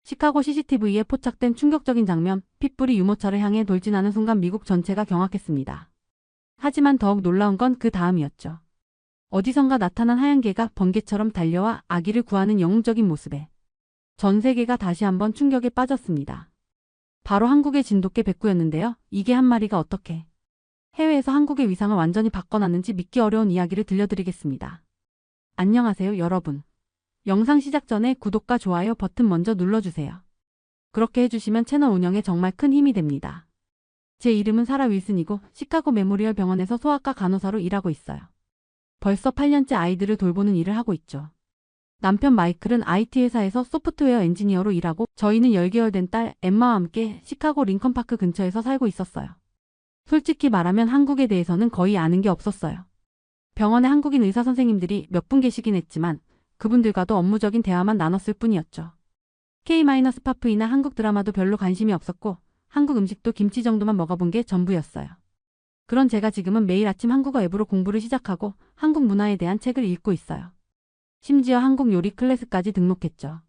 시카고 CCTV에 포착된 충격적인 장면, 핏불이 유모차를 향해 돌진하는 순간 미국 전체가 경악했습니다. 하지만 더욱 놀라운 건 그 다음이었죠. 어디선가 나타난 하얀 개가 번개처럼 달려와 아기를 구하는 영웅적인 모습에 전 세계가 다시 한번 충격에 빠졌습니다. 바로 한국의 진돗개 백구였는데요. 이게 한 마리가 어떻게 해외에서 한국의 위상을 완전히 바꿔놨는지 믿기 어려운 이야기를 들려드리겠습니다. 안녕하세요, 여러분. 영상 시작 전에 구독과 좋아요 버튼 먼저 눌러주세요. 그렇게 해주시면 채널 운영에 정말 큰 힘이 됩니다. 제 이름은 사라 윌슨이고 시카고 메모리얼 병원에서 소아과 간호사로 일하고 있어요. 벌써 8년째 아이들을 돌보는 일을 하고 있죠. 남편 마이클은 IT 회사에서 소프트웨어 엔지니어로 일하고 저희는 10개월 된 딸 엠마와 함께 시카고 링컨파크 근처에서 살고 있었어요. 솔직히 말하면 한국에 대해서는 거의 아는 게 없었어요. 병원에 한국인 의사 선생님들이 몇 분 계시긴 했지만 그분들과도 업무적인 대화만 나눴을 뿐이었죠. K-파프이나 한국 드라마도 별로 관심이 없었고 한국 음식도 김치 정도만 먹어본 게 전부였어요. 그런 제가 지금은 매일 아침 한국어 앱으로 공부를 시작하고 한국 문화에 대한 책을 읽고 있어요. 심지어 한국 요리 클래스까지 등록했죠.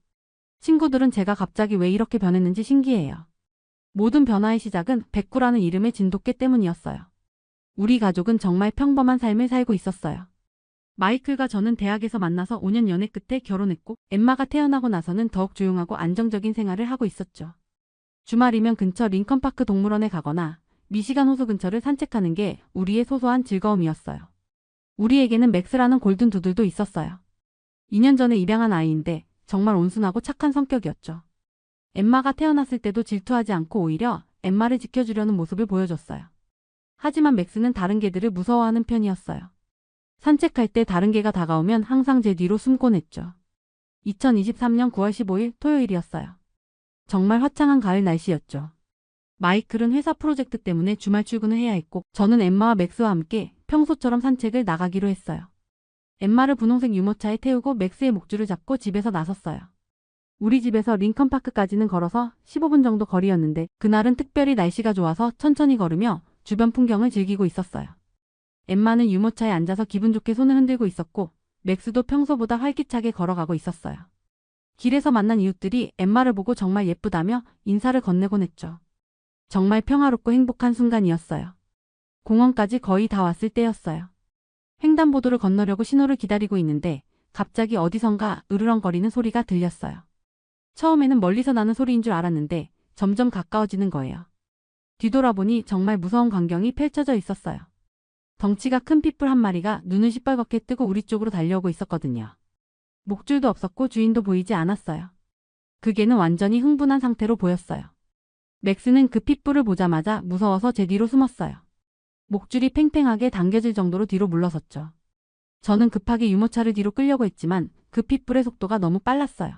친구들은 제가 갑자기 왜 이렇게 변했는지 신기해요. 모든 변화의 시작은 백구라는 이름의 진돗개 때문이었어요. 우리 가족은 정말 평범한 삶을 살고 있었어요. 마이클과 저는 대학에서 만나서 5년 연애 끝에 결혼했고 엠마가 태어나고 나서는 더욱 조용하고 안정적인 생활을 하고 있었죠. 주말이면 근처 링컨파크 동물원에 가거나 미시간 호수 근처를 산책하는 게 우리의 소소한 즐거움이었어요. 우리에게는 맥스라는 골든 두들도 있었어요. 2년 전에 입양한 아이인데 정말 온순하고 착한 성격이었죠. 엠마가 태어났을 때도 질투하지 않고 오히려 엠마를 지켜주려는 모습을 보여줬어요. 하지만 맥스는 다른 개들을 무서워하는 편이었어요. 산책할 때 다른 개가 다가오면 항상 제 뒤로 숨곤 했죠. 2023년 9월 15일 토요일이었어요. 정말 화창한 가을 날씨였죠. 마이클은 회사 프로젝트 때문에 주말 출근을 해야 했고 저는 엠마와 맥스와 함께 평소처럼 산책을 나가기로 했어요. 엠마를 분홍색 유모차에 태우고 맥스의 목줄을 잡고 집에서 나섰어요. 우리 집에서 링컨파크까지는 걸어서 15분 정도 거리였는데 그날은 특별히 날씨가 좋아서 천천히 걸으며 주변 풍경을 즐기고 있었어요. 엠마는 유모차에 앉아서 기분 좋게 손을 흔들고 있었고 맥스도 평소보다 활기차게 걸어가고 있었어요. 길에서 만난 이웃들이 엠마를 보고 정말 예쁘다며 인사를 건네곤 했죠. 정말 평화롭고 행복한 순간이었어요. 공원까지 거의 다 왔을 때였어요. 횡단보도를 건너려고 신호를 기다리고 있는데 갑자기 어디선가 으르렁거리는 소리가 들렸어요. 처음에는 멀리서 나는 소리인 줄 알았는데 점점 가까워지는 거예요. 뒤돌아보니 정말 무서운 광경이 펼쳐져 있었어요. 덩치가 큰 핏불 한 마리가 눈을 시뻘겋게 뜨고 우리 쪽으로 달려오고 있었거든요. 목줄도 없었고 주인도 보이지 않았어요. 그 개는 완전히 흥분한 상태로 보였어요. 맥스는 그 핏불을 보자마자 무서워서 제 뒤로 숨었어요. 목줄이 팽팽하게 당겨질 정도로 뒤로 물러섰죠. 저는 급하게 유모차를 뒤로 끌려고 했지만 그 핏불의 속도가 너무 빨랐어요.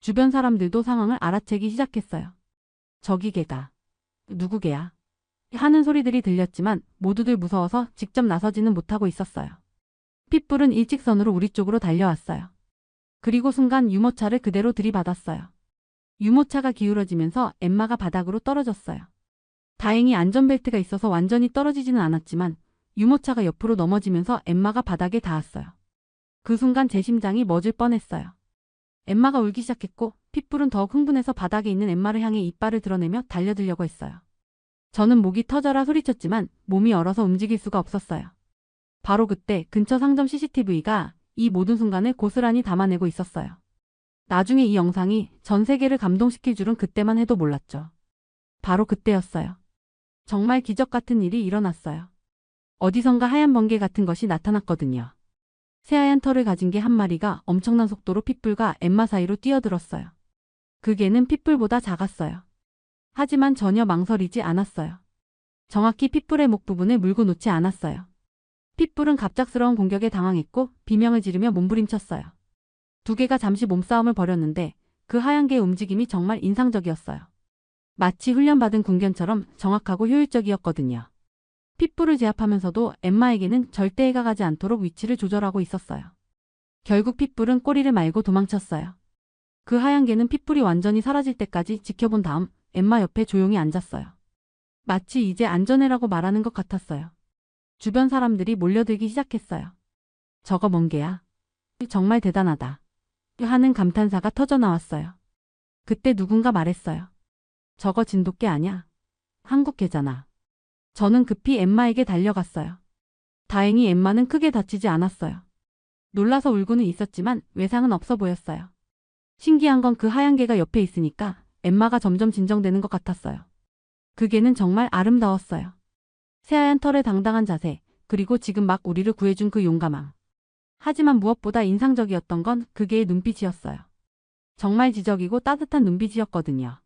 주변 사람들도 상황을 알아채기 시작했어요. 저기 개가. 누구 개야? 하는 소리들이 들렸지만 모두들 무서워서 직접 나서지는 못하고 있었어요. 핏불은 일직선으로 우리 쪽으로 달려왔어요. 그리고 순간 유모차를 그대로 들이받았어요. 유모차가 기울어지면서 엠마가 바닥으로 떨어졌어요. 다행히 안전벨트가 있어서 완전히 떨어지지는 않았지만 유모차가 옆으로 넘어지면서 엠마가 바닥에 닿았어요. 그 순간 제 심장이 멎을 뻔했어요. 엠마가 울기 시작했고 핏불은 더욱 흥분해서 바닥에 있는 엠마를 향해 이빨을 드러내며 달려들려고 했어요. 저는 목이 터져라 소리쳤지만 몸이 얼어서 움직일 수가 없었어요. 바로 그때 근처 상점 CCTV가 이 모든 순간을 고스란히 담아내고 있었어요. 나중에 이 영상이 전 세계를 감동시킬 줄은 그때만 해도 몰랐죠. 바로 그때였어요. 정말 기적 같은 일이 일어났어요. 어디선가 하얀 번개 같은 것이 나타났거든요. 새하얀 털을 가진 개 한 마리가 엄청난 속도로 핏불과 엠마 사이로 뛰어들었어요. 그 개는 핏불보다 작았어요. 하지만 전혀 망설이지 않았어요. 정확히 핏불의 목 부분을 물고 놓지 않았어요. 핏불은 갑작스러운 공격에 당황했고 비명을 지르며 몸부림쳤어요. 두 개가 잠시 몸싸움을 벌였는데 그 하얀 개의 움직임이 정말 인상적이었어요. 마치 훈련받은 군견처럼 정확하고 효율적이었거든요. 핏불을 제압하면서도 엠마에게는 절대 해가 가지 않도록 위치를 조절하고 있었어요. 결국 핏불은 꼬리를 말고 도망쳤어요. 그 하얀 개는 핏불이 완전히 사라질 때까지 지켜본 다음 엠마 옆에 조용히 앉았어요. 마치 이제 안전해라고 말하는 것 같았어요. 주변 사람들이 몰려들기 시작했어요. 저거 뭔 개야? 정말 대단하다. 하는 감탄사가 터져나왔어요. 그때 누군가 말했어요. 저거 진돗개 아냐? 한국 개잖아. 저는 급히 엠마에게 달려갔어요. 다행히 엠마는 크게 다치지 않았어요. 놀라서 울고는 있었지만 외상은 없어 보였어요. 신기한 건 그 하얀 개가 옆에 있으니까 엠마가 점점 진정되는 것 같았어요. 그 개는 정말 아름다웠어요. 새하얀 털의 당당한 자세, 그리고 지금 막 우리를 구해준 그 용감함. 하지만 무엇보다 인상적이었던 건 그 개의 눈빛이었어요. 정말 지적이고 따뜻한 눈빛이었거든요.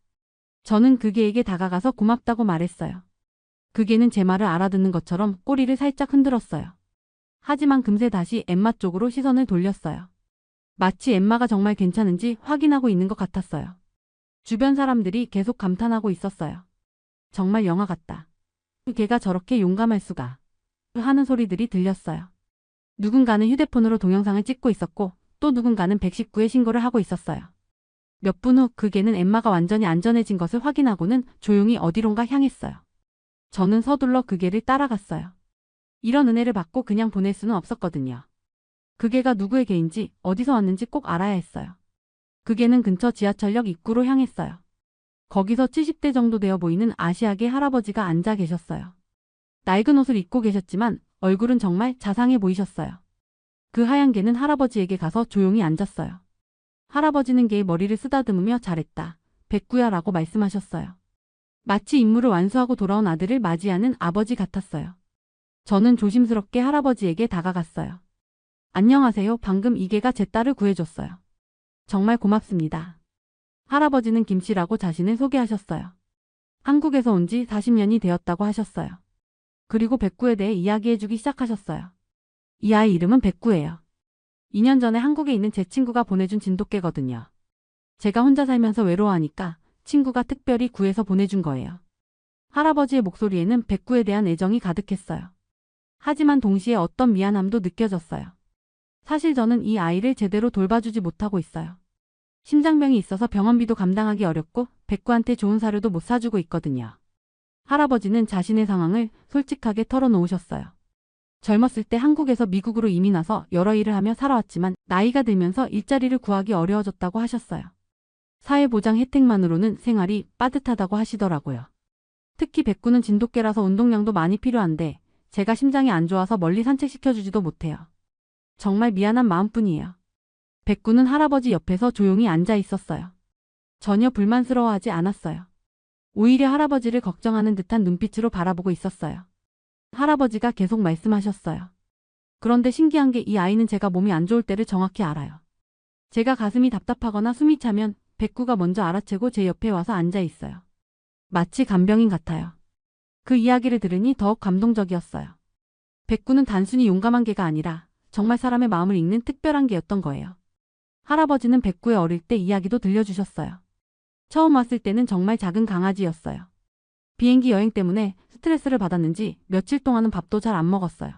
저는 그 개에게 다가가서 고맙다고 말했어요. 그 개는 제 말을 알아듣는 것처럼 꼬리를 살짝 흔들었어요. 하지만 금세 다시 엠마 쪽으로 시선을 돌렸어요. 마치 엠마가 정말 괜찮은지 확인하고 있는 것 같았어요. 주변 사람들이 계속 감탄하고 있었어요. 정말 영화 같다. 그 개가 저렇게 용감할 수가. 하는 소리들이 들렸어요. 누군가는 휴대폰으로 동영상을 찍고 있었고 또 누군가는 119에 신고를 하고 있었어요. 몇 분 후 그 개는 엠마가 완전히 안전해진 것을 확인하고는 조용히 어디론가 향했어요. 저는 서둘러 그 개를 따라갔어요. 이런 은혜를 받고 그냥 보낼 수는 없었거든요. 그 개가 누구의 개인지 어디서 왔는지 꼭 알아야 했어요. 그 개는 근처 지하철역 입구로 향했어요. 거기서 70대 정도 되어 보이는 아시아계 할아버지가 앉아 계셨어요. 낡은 옷을 입고 계셨지만 얼굴은 정말 자상해 보이셨어요. 그 하얀 개는 할아버지에게 가서 조용히 앉았어요. 할아버지는 개의 머리를 쓰다듬으며 잘했다. 백구야 라고 말씀하셨어요. 마치 임무를 완수하고 돌아온 아들을 맞이하는 아버지 같았어요. 저는 조심스럽게 할아버지에게 다가갔어요. 안녕하세요. 방금 이 개가 제 딸을 구해줬어요. 정말 고맙습니다. 할아버지는 김씨라고 자신을 소개하셨어요. 한국에서 온 지 40년이 되었다고 하셨어요. 그리고 백구에 대해 이야기해주기 시작하셨어요. 이 아이 이름은 백구예요. 2년 전에 한국에 있는 제 친구가 보내준 진돗개거든요. 제가 혼자 살면서 외로워하니까 친구가 특별히 구해서 보내준 거예요. 할아버지의 목소리에는 백구에 대한 애정이 가득했어요. 하지만 동시에 어떤 미안함도 느껴졌어요. 사실 저는 이 아이를 제대로 돌봐주지 못하고 있어요. 심장병이 있어서 병원비도 감당하기 어렵고 백구한테 좋은 사료도 못 사주고 있거든요. 할아버지는 자신의 상황을 솔직하게 털어놓으셨어요. 젊었을 때 한국에서 미국으로 이민 와서 여러 일을 하며 살아왔지만 나이가 들면서 일자리를 구하기 어려워졌다고 하셨어요. 사회보장 혜택만으로는 생활이 빠듯하다고 하시더라고요. 특히 백구는 진돗개라서 운동량도 많이 필요한데 제가 심장이 안 좋아서 멀리 산책시켜주지도 못해요. 정말 미안한 마음뿐이에요. 백구는 할아버지 옆에서 조용히 앉아 있었어요. 전혀 불만스러워하지 않았어요. 오히려 할아버지를 걱정하는 듯한 눈빛으로 바라보고 있었어요. 할아버지가 계속 말씀하셨어요. 그런데 신기한 게 이 아이는 제가 몸이 안 좋을 때를 정확히 알아요. 제가 가슴이 답답하거나 숨이 차면 백구가 먼저 알아채고 제 옆에 와서 앉아 있어요. 마치 간병인 같아요. 그 이야기를 들으니 더욱 감동적이었어요. 백구는 단순히 용감한 개가 아니라 정말 사람의 마음을 읽는 특별한 개였던 거예요. 할아버지는 백구의 어릴 때 이야기도 들려주셨어요. 처음 왔을 때는 정말 작은 강아지였어요. 비행기 여행 때문에 스트레스를 받았는지 며칠 동안은 밥도 잘 안 먹었어요.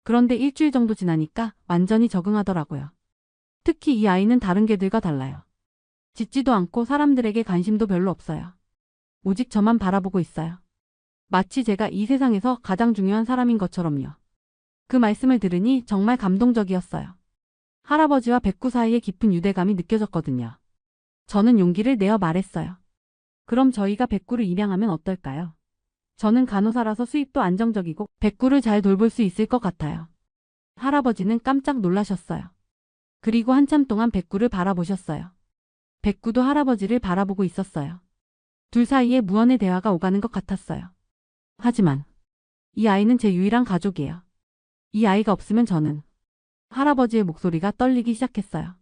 그런데 일주일 정도 지나니까 완전히 적응하더라고요. 특히 이 아이는 다른 개들과 달라요. 짖지도 않고 사람들에게 관심도 별로 없어요. 오직 저만 바라보고 있어요. 마치 제가 이 세상에서 가장 중요한 사람인 것처럼요. 그 말씀을 들으니 정말 감동적이었어요. 할아버지와 백구 사이에 깊은 유대감이 느껴졌거든요. 저는 용기를 내어 말했어요. 그럼 저희가 백구를 입양하면 어떨까요? 저는 간호사라서 수입도 안정적이고 백구를 잘 돌볼 수 있을 것 같아요. 할아버지는 깜짝 놀라셨어요. 그리고 한참 동안 백구를 바라보셨어요. 백구도 할아버지를 바라보고 있었어요. 둘 사이에 무언의 대화가 오가는 것 같았어요. 하지만 이 아이는 제 유일한 가족이에요. 이 아이가 없으면 저는... 할아버지의 목소리가 떨리기 시작했어요.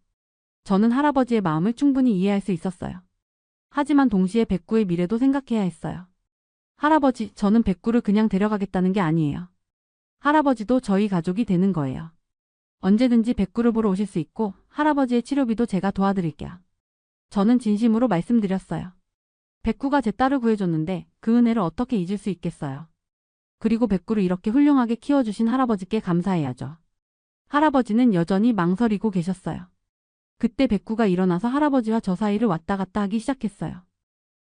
저는 할아버지의 마음을 충분히 이해할 수 있었어요. 하지만 동시에 백구의 미래도 생각해야 했어요. 할아버지, 저는 백구를 그냥 데려가겠다는 게 아니에요. 할아버지도 저희 가족이 되는 거예요. 언제든지 백구를 보러 오실 수 있고 할아버지의 치료비도 제가 도와드릴게요. 저는 진심으로 말씀드렸어요. 백구가 제 딸을 구해줬는데 그 은혜를 어떻게 잊을 수 있겠어요. 그리고 백구를 이렇게 훌륭하게 키워주신 할아버지께 감사해야죠. 할아버지는 여전히 망설이고 계셨어요. 그때 백구가 일어나서 할아버지와 저 사이를 왔다 갔다 하기 시작했어요.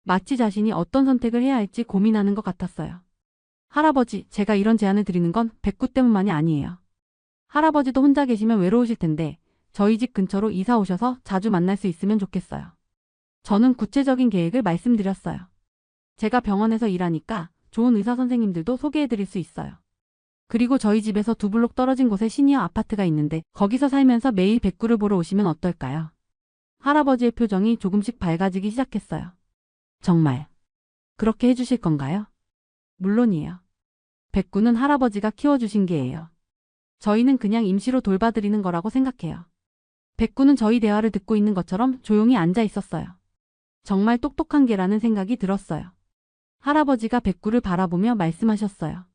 마치 자신이 어떤 선택을 해야 할지 고민하는 것 같았어요. 할아버지, 제가 이런 제안을 드리는 건 백구 때문만이 아니에요. 할아버지도 혼자 계시면 외로우실 텐데 저희 집 근처로 이사 오셔서 자주 만날 수 있으면 좋겠어요. 저는 구체적인 계획을 말씀드렸어요. 제가 병원에서 일하니까 좋은 의사 선생님들도 소개해드릴 수 있어요. 그리고 저희 집에서 2블록 떨어진 곳에 시니어 아파트가 있는데 거기서 살면서 매일 백구를 보러 오시면 어떨까요? 할아버지의 표정이 조금씩 밝아지기 시작했어요. 정말 그렇게 해주실 건가요? 물론이에요. 백구는 할아버지가 키워주신 개예요. 저희는 그냥 임시로 돌봐드리는 거라고 생각해요. 백구는 저희 대화를 듣고 있는 것처럼 조용히 앉아 있었어요. 정말 똑똑한 개라는 생각이 들었어요. 할아버지가 백구를 바라보며 말씀하셨어요.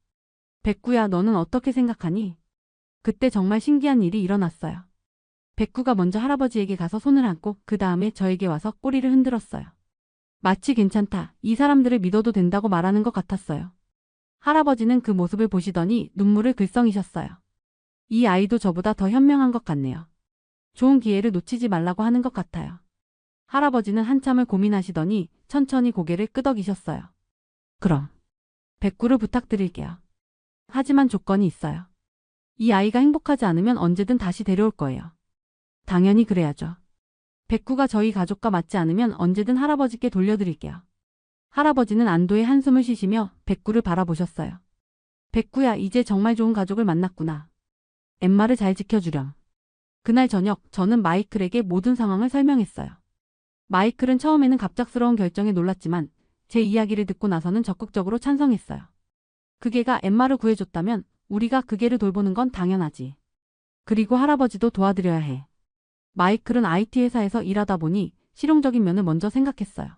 백구야, 너는 어떻게 생각하니? 그때 정말 신기한 일이 일어났어요. 백구가 먼저 할아버지에게 가서 손을 안고 그 다음에 저에게 와서 꼬리를 흔들었어요. 마치 괜찮다, 이 사람들을 믿어도 된다고 말하는 것 같았어요. 할아버지는 그 모습을 보시더니 눈물을 글썽이셨어요. 이 아이도 저보다 더 현명한 것 같네요. 좋은 기회를 놓치지 말라고 하는 것 같아요. 할아버지는 한참을 고민하시더니 천천히 고개를 끄덕이셨어요. 그럼 백구를 부탁드릴게요. 하지만 조건이 있어요. 이 아이가 행복하지 않으면 언제든 다시 데려올 거예요. 당연히 그래야죠. 백구가 저희 가족과 맞지 않으면 언제든 할아버지께 돌려드릴게요. 할아버지는 안도의 한숨을 쉬시며 백구를 바라보셨어요. 백구야, 이제 정말 좋은 가족을 만났구나. 엠마를 잘 지켜주렴. 그날 저녁 저는 마이클에게 모든 상황을 설명했어요. 마이클은 처음에는 갑작스러운 결정에 놀랐지만 제 이야기를 듣고 나서는 적극적으로 찬성했어요. 그 개가 엠마를 구해줬다면 우리가 그 개를 돌보는 건 당연하지. 그리고 할아버지도 도와드려야 해. 마이클은 IT 회사에서 일하다 보니 실용적인 면을 먼저 생각했어요.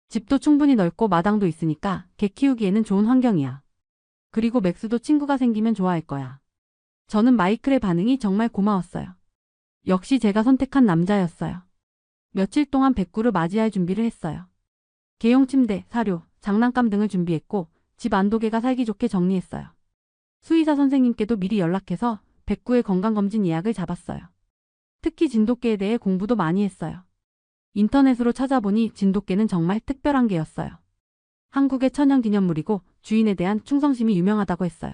집도 충분히 넓고 마당도 있으니까 개 키우기에는 좋은 환경이야. 그리고 맥스도 친구가 생기면 좋아할 거야. 저는 마이클의 반응이 정말 고마웠어요. 역시 제가 선택한 남자였어요. 며칠 동안 백구를 맞이할 준비를 했어요. 개용 침대, 사료, 장난감 등을 준비했고 집 안도개가 살기 좋게 정리했어요. 수의사 선생님께도 미리 연락해서 백구의 건강검진 예약을 잡았어요. 특히 진돗개에 대해 공부도 많이 했어요. 인터넷으로 찾아보니 진돗개는 정말 특별한 개였어요. 한국의 천연기념물이고 주인에 대한 충성심이 유명하다고 했어요.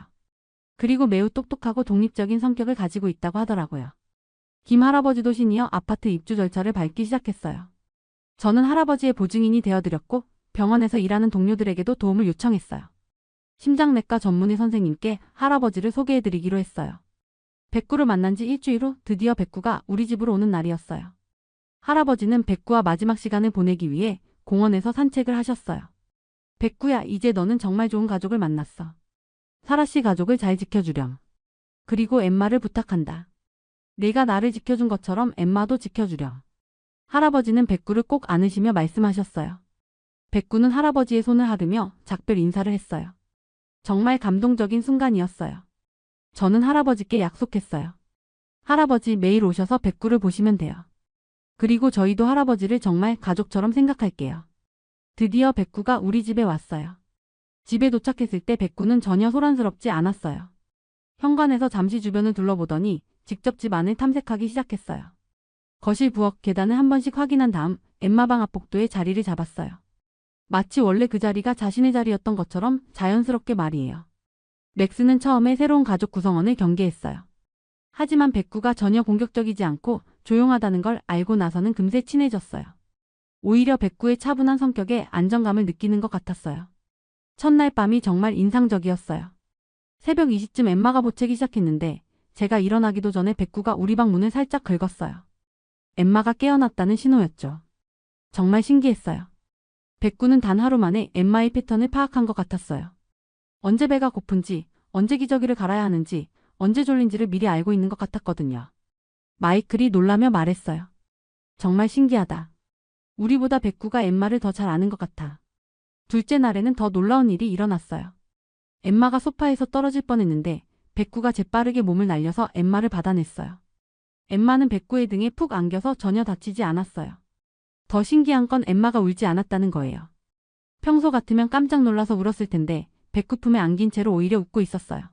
그리고 매우 똑똑하고 독립적인 성격을 가지고 있다고 하더라고요. 김 할아버지도 시니어 아파트 입주 절차를 밟기 시작했어요. 저는 할아버지의 보증인이 되어드렸고 병원에서 일하는 동료들에게도 도움을 요청했어요. 심장내과 전문의 선생님께 할아버지를 소개해드리기로 했어요. 백구를 만난 지 일주일 후 드디어 백구가 우리 집으로 오는 날이었어요. 할아버지는 백구와 마지막 시간을 보내기 위해 공원에서 산책을 하셨어요. 백구야, 이제 너는 정말 좋은 가족을 만났어. 사라씨 가족을 잘 지켜주렴. 그리고 엠마를 부탁한다. 내가 나를 지켜준 것처럼 엠마도 지켜주렴. 할아버지는 백구를 꼭 안으시며 말씀하셨어요. 백구는 할아버지의 손을 하르며 작별 인사를 했어요. 정말 감동적인 순간이었어요. 저는 할아버지께 약속했어요. 할아버지 매일 오셔서 백구를 보시면 돼요. 그리고 저희도 할아버지를 정말 가족처럼 생각할게요. 드디어 백구가 우리 집에 왔어요. 집에 도착했을 때 백구는 전혀 소란스럽지 않았어요. 현관에서 잠시 주변을 둘러보더니 직접 집 안을 탐색하기 시작했어요. 거실 부엌 계단을 한 번씩 확인한 다음 엠마방 앞복도에 자리를 잡았어요. 마치 원래 그 자리가 자신의 자리였던 것처럼 자연스럽게 말이에요. 맥스는 처음에 새로운 가족 구성원을 경계했어요. 하지만 백구가 전혀 공격적이지 않고 조용하다는 걸 알고 나서는 금세 친해졌어요. 오히려 백구의 차분한 성격에 안정감을 느끼는 것 같았어요. 첫날 밤이 정말 인상적이었어요. 새벽 2시쯤 엠마가 보채기 시작했는데 제가 일어나기도 전에 백구가 우리 방 문을 살짝 긁었어요. 엠마가 깨어났다는 신호였죠. 정말 신기했어요. 백구는 단 하루 만에 엠마의 패턴을 파악한 것 같았어요. 언제 배가 고픈지, 언제 기저귀를 갈아야 하는지, 언제 졸린지를 미리 알고 있는 것 같았거든요. 마이클이 놀라며 말했어요. 정말 신기하다. 우리보다 백구가 엠마를 더 잘 아는 것 같아. 둘째 날에는 더 놀라운 일이 일어났어요. 엠마가 소파에서 떨어질 뻔했는데 백구가 재빠르게 몸을 날려서 엠마를 받아냈어요. 엠마는 백구의 등에 푹 안겨서 전혀 다치지 않았어요. 더 신기한 건 엠마가 울지 않았다는 거예요. 평소 같으면 깜짝 놀라서 울었을 텐데 백구 품에 안긴 채로 오히려 웃고 있었어요.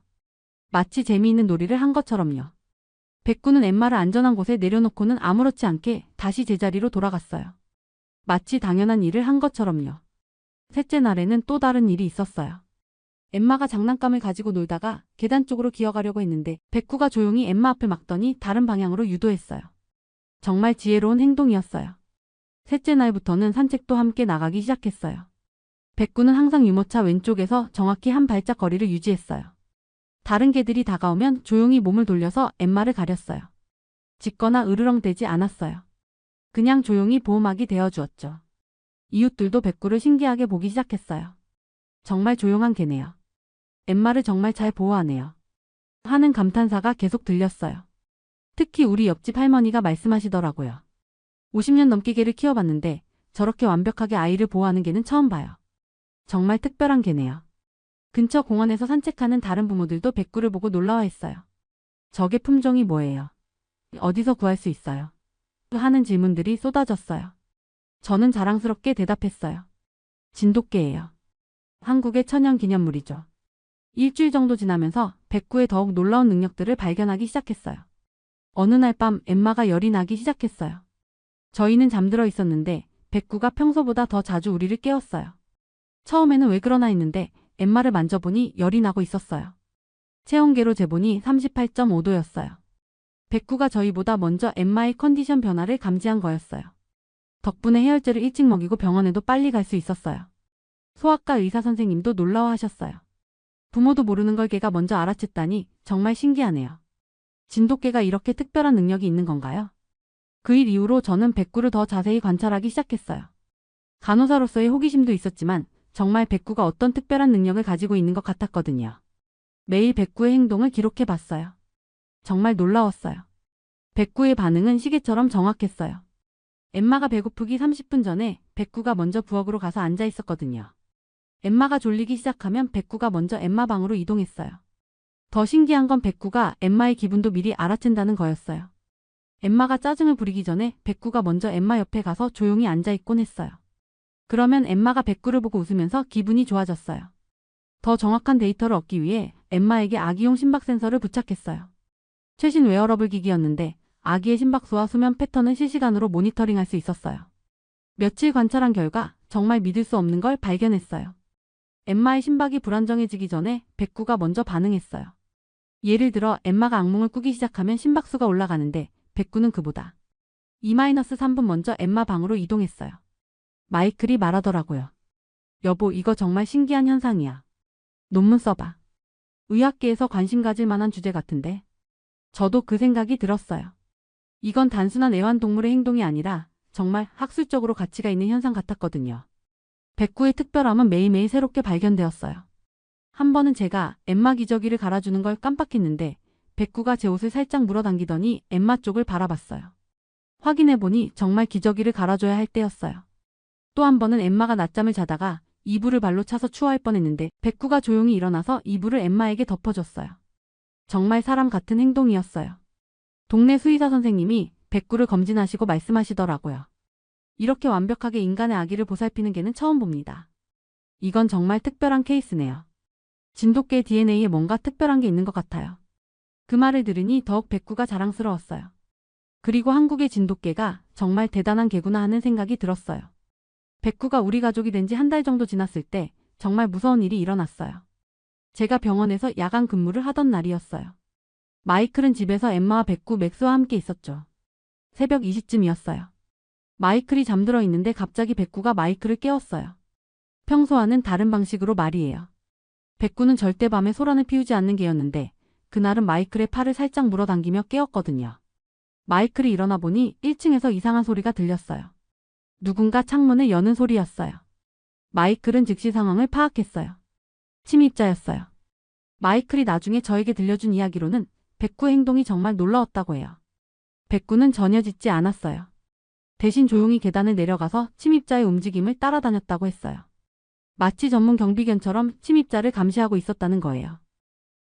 마치 재미있는 놀이를 한 것처럼요. 백구는 엠마를 안전한 곳에 내려놓고는 아무렇지 않게 다시 제자리로 돌아갔어요. 마치 당연한 일을 한 것처럼요. 셋째 날에는 또 다른 일이 있었어요. 엠마가 장난감을 가지고 놀다가 계단 쪽으로 기어가려고 했는데 백구가 조용히 엠마 앞을 막더니 다른 방향으로 유도했어요. 정말 지혜로운 행동이었어요. 셋째 날부터는 산책도 함께 나가기 시작했어요. 백구는 항상 유모차 왼쪽에서 정확히 한 발짝 거리를 유지했어요. 다른 개들이 다가오면 조용히 몸을 돌려서 엠마를 가렸어요. 짖거나 으르렁대지 않았어요. 그냥 조용히 보호막이 되어주었죠. 이웃들도 백구를 신기하게 보기 시작했어요. 정말 조용한 개네요. 엠마를 정말 잘 보호하네요. 하는 감탄사가 계속 들렸어요. 특히 우리 옆집 할머니가 말씀하시더라고요. 50년 넘게 개를 키워봤는데 저렇게 완벽하게 아이를 보호하는 개는 처음 봐요. 정말 특별한 개네요. 근처 공원에서 산책하는 다른 부모들도 백구를 보고 놀라워 했어요. 저게 품종이 뭐예요? 어디서 구할 수 있어요? 하는 질문들이 쏟아졌어요. 저는 자랑스럽게 대답했어요. 진돗개예요. 한국의 천연 기념물이죠. 일주일 정도 지나면서 백구의 더욱 놀라운 능력들을 발견하기 시작했어요. 어느 날 밤 엠마가 열이 나기 시작했어요. 저희는 잠들어 있었는데 백구가 평소보다 더 자주 우리를 깨웠어요. 처음에는 왜 그러나 했는데 엠마를 만져보니 열이 나고 있었어요. 체온계로 재보니 38.5도였어요. 백구가 저희보다 먼저 엠마의 컨디션 변화를 감지한 거였어요. 덕분에 해열제를 일찍 먹이고 병원에도 빨리 갈 수 있었어요. 소아과 의사 선생님도 놀라워하셨어요. 부모도 모르는 걸 개가 먼저 알아챘다니 정말 신기하네요. 진돗개가 이렇게 특별한 능력이 있는 건가요? 그 일 이후로 저는 백구를 더 자세히 관찰하기 시작했어요. 간호사로서의 호기심도 있었지만 정말 백구가 어떤 특별한 능력을 가지고 있는 것 같았거든요. 매일 백구의 행동을 기록해 봤어요. 정말 놀라웠어요. 백구의 반응은 시계처럼 정확했어요. 엠마가 배고프기 30분 전에 백구가 먼저 부엌으로 가서 앉아 있었거든요. 엠마가 졸리기 시작하면 백구가 먼저 엠마 방으로 이동했어요. 더 신기한 건 백구가 엠마의 기분도 미리 알아챈다는 거였어요. 엠마가 짜증을 부리기 전에 백구가 먼저 엠마 옆에 가서 조용히 앉아있곤 했어요. 그러면 엠마가 백구를 보고 웃으면서 기분이 좋아졌어요. 더 정확한 데이터를 얻기 위해 엠마에게 아기용 심박 센서를 부착했어요. 최신 웨어러블 기기였는데 아기의 심박수와 수면 패턴을 실시간으로 모니터링할 수 있었어요. 며칠 관찰한 결과 정말 믿을 수 없는 걸 발견했어요. 엠마의 심박이 불안정해지기 전에 백구가 먼저 반응했어요. 예를 들어 엠마가 악몽을 꾸기 시작하면 심박수가 올라가는데 백구는 그보다 2-3분 먼저 엠마 방으로 이동했어요. 마이클이 말하더라고요. 여보, 이거 정말 신기한 현상이야. 논문 써봐. 의학계에서 관심 가질 만한 주제 같은데. 저도 그 생각이 들었어요. 이건 단순한 애완동물의 행동이 아니라 정말 학술적으로 가치가 있는 현상 같았거든요. 백구의 특별함은 매일매일 새롭게 발견되었어요. 한 번은 제가 엠마 기저귀를 갈아주는 걸 깜빡했는데 백구가 제 옷을 살짝 물어당기더니 엠마 쪽을 바라봤어요. 확인해보니 정말 기저귀를 갈아줘야 할 때였어요. 또 한 번은 엠마가 낮잠을 자다가 이불을 발로 차서 추워할 뻔했는데 백구가 조용히 일어나서 이불을 엠마에게 덮어줬어요. 정말 사람 같은 행동이었어요. 동네 수의사 선생님이 백구를 검진하시고 말씀하시더라고요. 이렇게 완벽하게 인간의 아기를 보살피는 개는 처음 봅니다. 이건 정말 특별한 케이스네요. 진돗개 DNA에 뭔가 특별한 게 있는 것 같아요. 그 말을 들으니 더욱 백구가 자랑스러웠어요. 그리고 한국의 진돗개가 정말 대단한 개구나 하는 생각이 들었어요. 백구가 우리 가족이 된 지 한 달 정도 지났을 때 정말 무서운 일이 일어났어요. 제가 병원에서 야간 근무를 하던 날이었어요. 마이클은 집에서 엠마와 백구 맥스와 함께 있었죠. 새벽 2시쯤이었어요. 마이클이 잠들어 있는데 갑자기 백구가 마이클을 깨웠어요. 평소와는 다른 방식으로 말이에요. 백구는 절대 밤에 소란을 피우지 않는 개였는데 그날은 마이클의 팔을 살짝 물어당기며 깨웠거든요. 마이클이 일어나 보니 1층에서 이상한 소리가 들렸어요. 누군가 창문을 여는 소리였어요. 마이클은 즉시 상황을 파악했어요. 침입자였어요. 마이클이 나중에 저에게 들려준 이야기로는 백구의 행동이 정말 놀라웠다고 해요. 백구는 전혀 짖지 않았어요. 대신 조용히 계단을 내려가서 침입자의 움직임을 따라다녔다고 했어요. 마치 전문 경비견처럼 침입자를 감시하고 있었다는 거예요.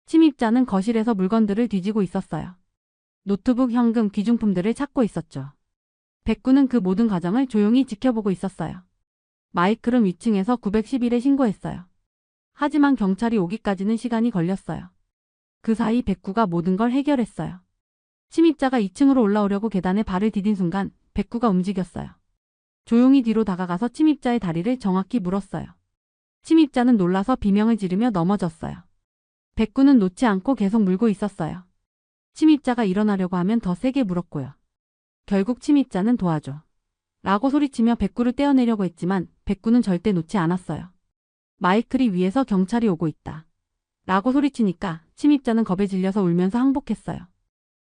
침입자는 거실에서 물건들을 뒤지고 있었어요. 노트북, 현금, 귀중품들을 찾고 있었죠. 백구는 그 모든 과정을 조용히 지켜보고 있었어요. 마이클은 위층에서 911에 신고했어요. 하지만 경찰이 오기까지는 시간이 걸렸어요. 그 사이 백구가 모든 걸 해결했어요. 침입자가 2층으로 올라오려고 계단에 발을 디딘 순간 백구가 움직였어요. 조용히 뒤로 다가가서 침입자의 다리를 정확히 물었어요. 침입자는 놀라서 비명을 지르며 넘어졌어요. 백구는 놓지 않고 계속 물고 있었어요. 침입자가 일어나려고 하면 더 세게 물었고요. 결국 침입자는 도와줘. 라고 소리치며 백구를 떼어내려고 했지만 백구는 절대 놓지 않았어요. 마이클이 위에서 경찰이 오고 있다. 라고 소리치니까 침입자는 겁에 질려서 울면서 항복했어요.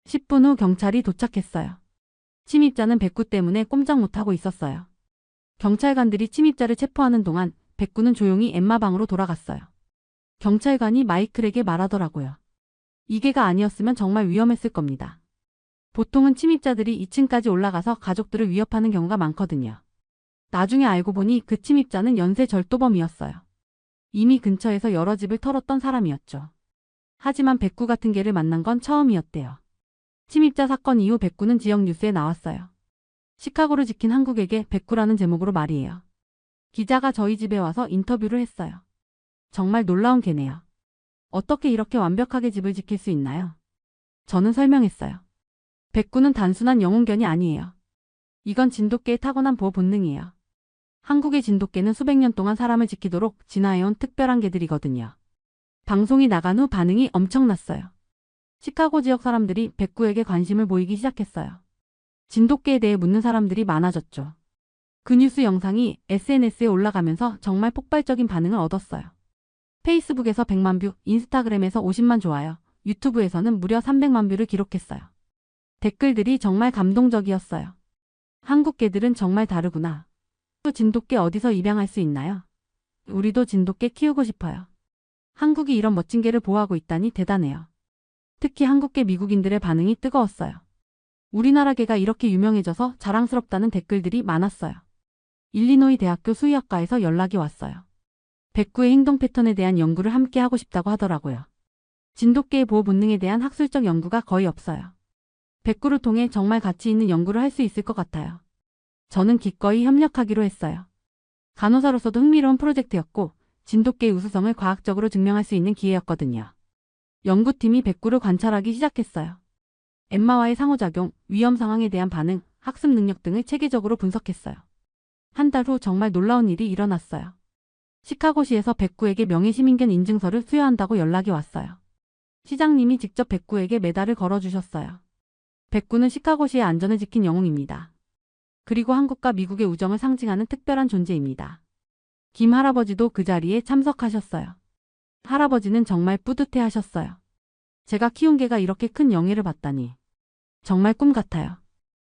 10분 후 경찰이 도착했어요. 침입자는 백구 때문에 꼼짝 못하고 있었어요. 경찰관들이 침입자를 체포하는 동안 백구는 조용히 엠마 방으로 돌아갔어요. 경찰관이 마이클에게 말하더라고요. 이게가 아니었으면 정말 위험했을 겁니다. 보통은 침입자들이 2층까지 올라가서 가족들을 위협하는 경우가 많거든요. 나중에 알고 보니 그 침입자는 연쇄 절도범이었어요. 이미 근처에서 여러 집을 털었던 사람이었죠. 하지만 백구 같은 개를 만난 건 처음이었대요. 침입자 사건 이후 백구는 지역 뉴스에 나왔어요. 시카고를 지킨 한국에게 백구라는 제목으로 말이에요. 기자가 저희 집에 와서 인터뷰를 했어요. 정말 놀라운 개네요. 어떻게 이렇게 완벽하게 집을 지킬 수 있나요? 저는 설명했어요. 백구는 단순한 영웅견이 아니에요. 이건 진돗개의 타고난 보호 본능이에요. 한국의 진돗개는 수백 년 동안 사람을 지키도록 진화해온 특별한 개들이거든요. 방송이 나간 후 반응이 엄청났어요. 시카고 지역 사람들이 백구에게 관심을 보이기 시작했어요. 진돗개에 대해 묻는 사람들이 많아졌죠. 그 뉴스 영상이 SNS에 올라가면서 정말 폭발적인 반응을 얻었어요. 페이스북에서 100만 뷰, 인스타그램에서 50만 좋아요, 유튜브에서는 무려 300만 뷰를 기록했어요. 댓글들이 정말 감동적이었어요. 한국 개들은 정말 다르구나. 진돗개 어디서 입양할 수 있나요? 우리도 진돗개 키우고 싶어요. 한국이 이런 멋진 개를 보호하고 있다니 대단해요. 특히 한국계 미국인들의 반응이 뜨거웠어요. 우리나라 개가 이렇게 유명해져서 자랑스럽다는 댓글들이 많았어요. 일리노이 대학교 수의학과에서 연락이 왔어요. 백구의 행동 패턴에 대한 연구를 함께 하고 싶다고 하더라고요. 진돗개의 보호 본능에 대한 학술적 연구가 거의 없어요. 백구를 통해 정말 가치 있는 연구를 할 수 있을 것 같아요. 저는 기꺼이 협력하기로 했어요. 간호사로서도 흥미로운 프로젝트였고 진돗개의 우수성을 과학적으로 증명할 수 있는 기회였거든요. 연구팀이 백구를 관찰하기 시작했어요. 엠마와의 상호작용, 위험 상황에 대한 반응, 학습 능력 등을 체계적으로 분석했어요. 한 달 후 정말 놀라운 일이 일어났어요. 시카고시에서 백구에게 명예시민견 인증서를 수여한다고 연락이 왔어요. 시장님이 직접 백구에게 메달을 걸어주셨어요. 백구는 시카고시의 안전을 지킨 영웅입니다. 그리고 한국과 미국의 우정을 상징하는 특별한 존재입니다. 김 할아버지도 그 자리에 참석하셨어요. 할아버지는 정말 뿌듯해하셨어요. 제가 키운 개가 이렇게 큰 영예를 받다니. 정말 꿈 같아요.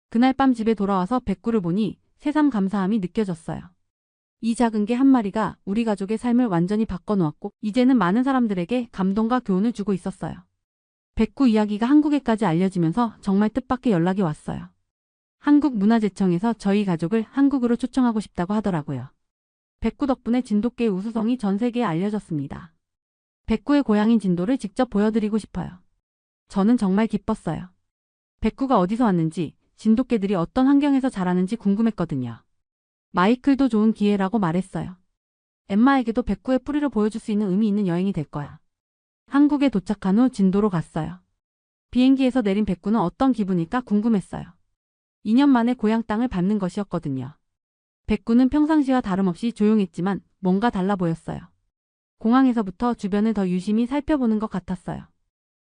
그날 밤 집에 돌아와서 백구를 보니 새삼 감사함이 느껴졌어요. 이 작은 개 한 마리가 우리 가족의 삶을 완전히 바꿔놓았고 이제는 많은 사람들에게 감동과 교훈을 주고 있었어요. 백구 이야기가 한국에까지 알려지면서 정말 뜻밖의 연락이 왔어요. 한국문화재청에서 저희 가족을 한국으로 초청하고 싶다고 하더라고요. 백구 덕분에 진돗개의 우수성이 전 세계에 알려졌습니다. 백구의 고향인 진도를 직접 보여드리고 싶어요. 저는 정말 기뻤어요. 백구가 어디서 왔는지, 진돗개들이 어떤 환경에서 자라는지 궁금했거든요. 마이클도 좋은 기회라고 말했어요. 엠마에게도 백구의 뿌리를 보여줄 수 있는 의미 있는 여행이 될 거야. 한국에 도착한 후 진도로 갔어요. 비행기에서 내린 백구는 어떤 기분일까 궁금했어요. 2년 만에 고향 땅을 밟는 것이었거든요. 백구는 평상시와 다름없이 조용했지만 뭔가 달라 보였어요. 공항에서부터 주변을 더 유심히 살펴보는 것 같았어요.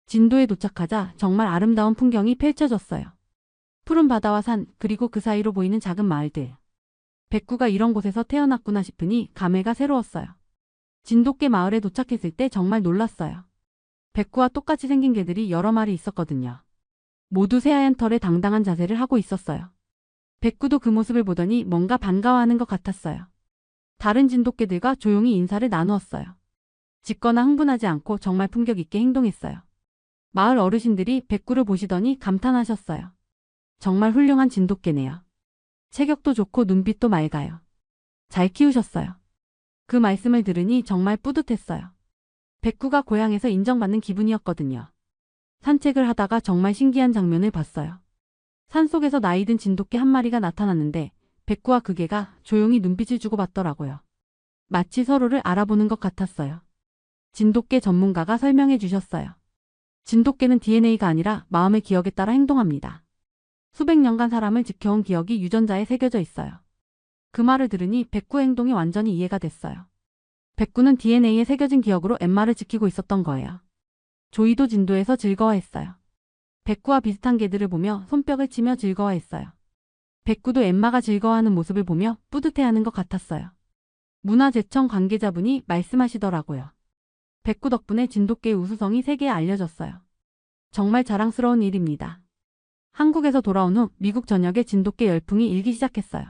진도에 도착하자 정말 아름다운 풍경이 펼쳐졌어요. 푸른 바다와 산, 그리고 그 사이로 보이는 작은 마을들. 백구가 이런 곳에서 태어났구나 싶으니 감회가 새로웠어요. 진돗개 마을에 도착했을 때 정말 놀랐어요. 백구와 똑같이 생긴 개들이 여러 마리 있었거든요. 모두 새하얀 털에 당당한 자세를 하고 있었어요. 백구도 그 모습을 보더니 뭔가 반가워하는 것 같았어요. 다른 진돗개들과 조용히 인사를 나누었어요. 짖거나 흥분하지 않고 정말 품격 있게 행동했어요. 마을 어르신들이 백구를 보시더니 감탄하셨어요. 정말 훌륭한 진돗개네요. 체격도 좋고 눈빛도 맑아요. 잘 키우셨어요. 그 말씀을 들으니 정말 뿌듯했어요. 백구가 고향에서 인정받는 기분이었거든요. 산책을 하다가 정말 신기한 장면을 봤어요. 산속에서 나이든 진돗개 한 마리가 나타났는데 백구와 그 개가 조용히 눈빛을 주고받더라고요. 마치 서로를 알아보는 것 같았어요. 진돗개 전문가가 설명해 주셨어요. 진돗개는 DNA가 아니라 마음의 기억에 따라 행동합니다. 수백 년간 사람을 지켜온 기억이 유전자에 새겨져 있어요. 그 말을 들으니 백구 행동이 완전히 이해가 됐어요. 백구는 DNA에 새겨진 기억으로 엠마를 지키고 있었던 거예요. 조이도 진도에서 즐거워했어요. 백구와 비슷한 개들을 보며 손뼉을 치며 즐거워했어요. 백구도 엠마가 즐거워하는 모습을 보며 뿌듯해하는 것 같았어요. 문화재청 관계자분이 말씀하시더라고요. 백구 덕분에 진돗개의 우수성이 세계에 알려졌어요. 정말 자랑스러운 일입니다. 한국에서 돌아온 후 미국 전역에 진돗개 열풍이 일기 시작했어요.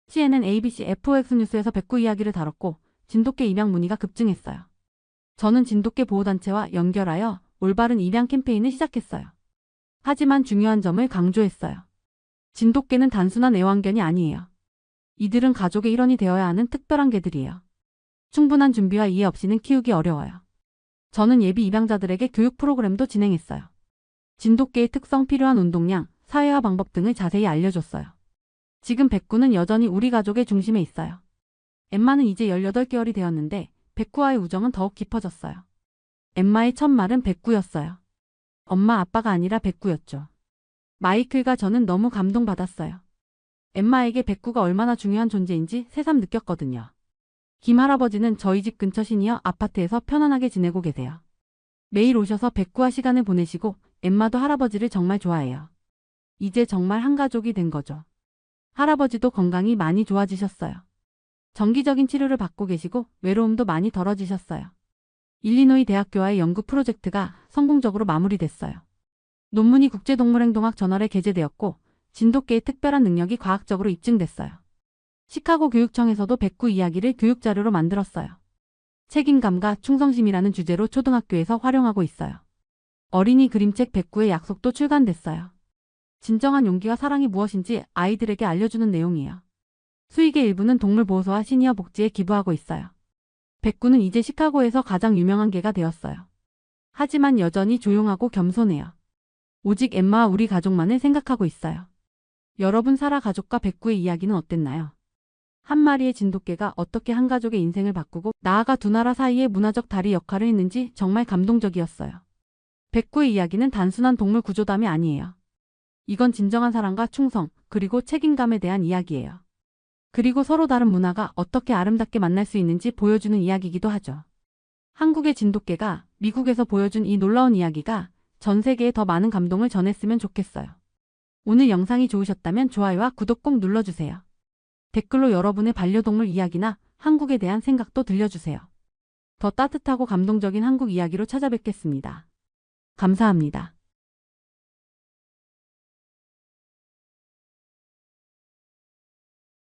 CNN, ABC, FOX 뉴스에서 백구 이야기를 다뤘고 진돗개 입양 문의가 급증했어요. 저는 진돗개 보호단체와 연결하여 올바른 입양 캠페인을 시작했어요. 하지만 중요한 점을 강조했어요. 진돗개는 단순한 애완견이 아니에요. 이들은 가족의 일원이 되어야 하는 특별한 개들이에요. 충분한 준비와 이해 없이는 키우기 어려워요. 저는 예비 입양자들에게 교육 프로그램도 진행했어요. 진돗개의 특성, 필요한 운동량, 사회화 방법 등을 자세히 알려줬어요. 지금 백구는 여전히 우리 가족의 중심에 있어요. 엠마는 이제 18개월이 되었는데 백구와의 우정은 더욱 깊어졌어요. 엠마의 첫 말은 백구였어요. 엄마 아빠가 아니라 백구였죠. 마이클과 저는 너무 감동받았어요. 엠마에게 백구가 얼마나 중요한 존재인지 새삼 느꼈거든요. 김 할아버지는 저희 집 근처 시니어 아파트에서 편안하게 지내고 계세요. 매일 오셔서 백구와 시간을 보내시고 엠마도 할아버지를 정말 좋아해요. 이제 정말 한 가족이 된 거죠. 할아버지도 건강이 많이 좋아지셨어요. 정기적인 치료를 받고 계시고 외로움도 많이 덜어지셨어요. 일리노이 대학교와의 연구 프로젝트가 성공적으로 마무리됐어요. 논문이 국제동물행동학 저널에 게재되었고 진돗개의 특별한 능력이 과학적으로 입증됐어요. 시카고 교육청에서도 백구 이야기를 교육자료로 만들었어요. 책임감과 충성심이라는 주제로 초등학교에서 활용하고 있어요. 어린이 그림책 백구의 약속도 출간됐어요. 진정한 용기와 사랑이 무엇인지 아이들에게 알려주는 내용이에요. 수익의 일부는 동물보호소와 시니어 복지에 기부하고 있어요. 백구는 이제 시카고에서 가장 유명한 개가 되었어요. 하지만 여전히 조용하고 겸손해요. 오직 엠마와 우리 가족만을 생각하고 있어요. 여러분 사라 가족과 백구의 이야기는 어땠나요? 한 마리의 진돗개가 어떻게 한 가족의 인생을 바꾸고 나아가 두 나라 사이의 문화적 다리 역할을 했는지 정말 감동적이었어요. 백구의 이야기는 단순한 동물 구조담이 아니에요. 이건 진정한 사랑과 충성, 그리고 책임감에 대한 이야기예요. 그리고 서로 다른 문화가 어떻게 아름답게 만날 수 있는지 보여주는 이야기이기도 하죠. 한국의 진돗개가 미국에서 보여준 이 놀라운 이야기가 전 세계에 더 많은 감동을 전했으면 좋겠어요. 오늘 영상이 좋으셨다면 좋아요와 구독 꼭 눌러주세요. 댓글로 여러분의 반려동물 이야기나 한국에 대한 생각도 들려주세요. 더 따뜻하고 감동적인 한국 이야기로 찾아뵙겠습니다. 감사합니다.